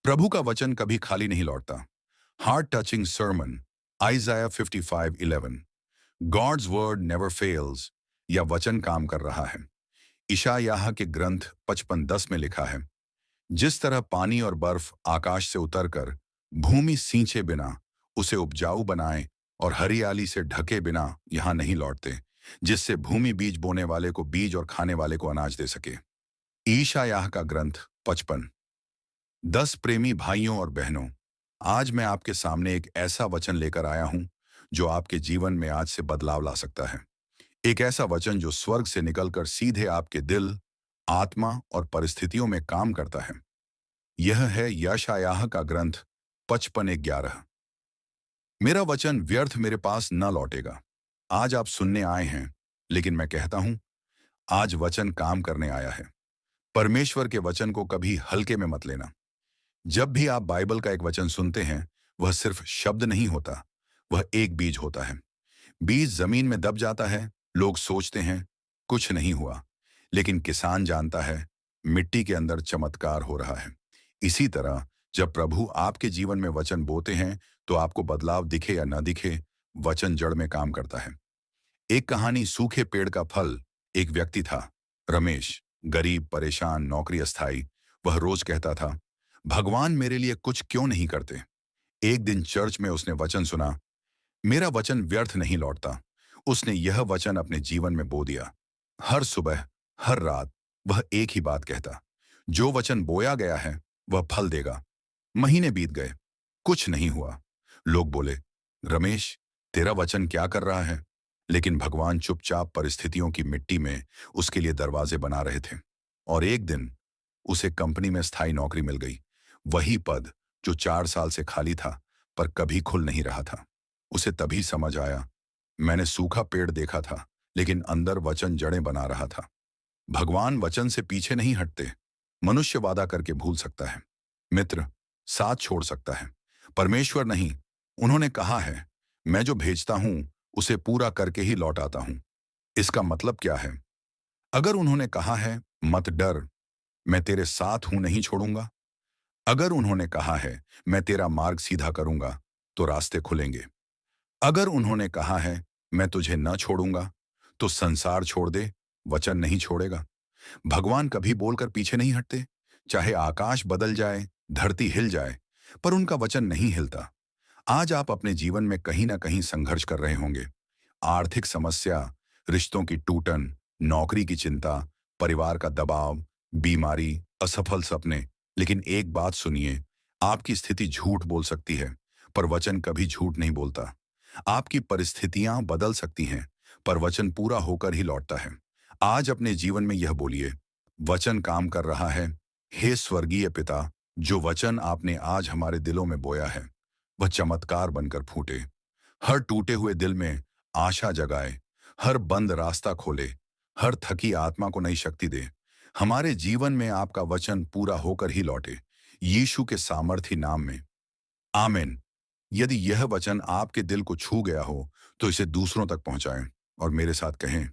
प्रभु का वचन कभी खाली नहीं लौटता। Heart touching sermon, Isaiah 55:11। God's word never fails, या वचन काम कर रहा है। इशायाह के ग्रंथ 55:10 में लिखा है, जिस तरह पानी और बर्फ आकाश से उतरकर भूमि सींचे बिना उसे उपजाऊ बनाए और हरियाली से ढके बिना यहाँ नहीं लौटते, जिससे भूमि बीज बोने वाले को बीज और खाने वाले को अनाज दे सके। ईशायाह का ग्रंथ 55:10। प्रेमी भाइयों और बहनों, आज मैं आपके सामने एक ऐसा वचन लेकर आया हूं जो आपके जीवन में आज से बदलाव ला सकता है। एक ऐसा वचन जो स्वर्ग से निकलकर सीधे आपके दिल, आत्मा और परिस्थितियों में काम करता है। यह है यशायाह का ग्रंथ 55:11। मेरा वचन व्यर्थ मेरे पास न लौटेगा। आज आप सुनने आए हैं, लेकिन मैं कहता हूं, आज वचन काम करने आया है। परमेश्वर के वचन को कभी हल्के में मत लेना। जब भी आप बाइबल का एक वचन सुनते हैं, वह सिर्फ शब्द नहीं होता, वह एक बीज होता है। बीज जमीन में दब जाता है, लोग सोचते हैं कुछ नहीं हुआ, लेकिन किसान जानता है मिट्टी के अंदर चमत्कार हो रहा है। इसी तरह जब प्रभु आपके जीवन में वचन बोते हैं, तो आपको बदलाव दिखे या न दिखे, वचन जड़ में काम करता है। एक कहानी, सूखे पेड़ का फल। एक व्यक्ति था, रमेश, गरीब, परेशान, नौकरी अस्थाई। वह रोज कहता था, भगवान मेरे लिए कुछ क्यों नहीं करते। एक दिन चर्च में उसने वचन सुना, मेरा वचन व्यर्थ नहीं लौटता। उसने यह वचन अपने जीवन में बो दिया। हर सुबह, हर रात वह एक ही बात कहता, जो वचन बोया गया है वह फल देगा। महीने बीत गए, कुछ नहीं हुआ। लोग बोले, रमेश, तेरा वचन क्या कर रहा है? लेकिन भगवान चुपचाप परिस्थितियों की मिट्टी में उसके लिए दरवाजे बना रहे थे। और एक दिन उसे कंपनी में स्थायी नौकरी मिल गई। वही पद जो 4 साल से खाली था, पर कभी खुल नहीं रहा था। उसे तभी समझ आया, मैंने सूखा पेड़ देखा था, लेकिन अंदर वचन जड़ें बना रहा था। भगवान वचन से पीछे नहीं हटते। मनुष्य वादा करके भूल सकता है, मित्र साथ छोड़ सकता है, परमेश्वर नहीं। उन्होंने कहा है, मैं जो भेजता हूं उसे पूरा करके ही लौट आता हूं। इसका मतलब क्या है? अगर उन्होंने कहा है, मत डर, मैं तेरे साथ हूं, नहीं छोड़ूंगा। अगर उन्होंने कहा है, मैं तेरा मार्ग सीधा करूंगा, तो रास्ते खुलेंगे। अगर उन्होंने कहा है, मैं तुझे न छोड़ूंगा, तो संसार छोड़ दे, वचन नहीं छोड़ेगा। भगवान कभी बोलकर पीछे नहीं हटते। चाहे आकाश बदल जाए, धरती हिल जाए, पर उनका वचन नहीं हिलता। आज आप अपने जीवन में कहीं ना कहीं संघर्ष कर रहे होंगे। आर्थिक समस्या, रिश्तों की टूटन, नौकरी की चिंता, परिवार का दबाव, बीमारी, असफल सपने। लेकिन एक बात सुनिए, आपकी स्थिति झूठ बोल सकती है, पर वचन कभी झूठ नहीं बोलता। आपकी परिस्थितियां बदल सकती हैं, पर वचन पूरा होकर ही लौटता है। आज अपने जीवन में यह बोलिए, वचन काम कर रहा है। हे स्वर्गीय पिता, जो वचन आपने आज हमारे दिलों में बोया है, वह चमत्कार बनकर फूटे। हर टूटे हुए दिल में आशा जगाए, हर बंद रास्ता खोले, हर थकी आत्मा को नई शक्ति दे। हमारे जीवन में आपका वचन पूरा होकर ही लौटे, यीशु के सामर्थी नाम में, आमीन। यदि यह वचन आपके दिल को छू गया हो, तो इसे दूसरों तक पहुंचाएं और मेरे साथ कहें,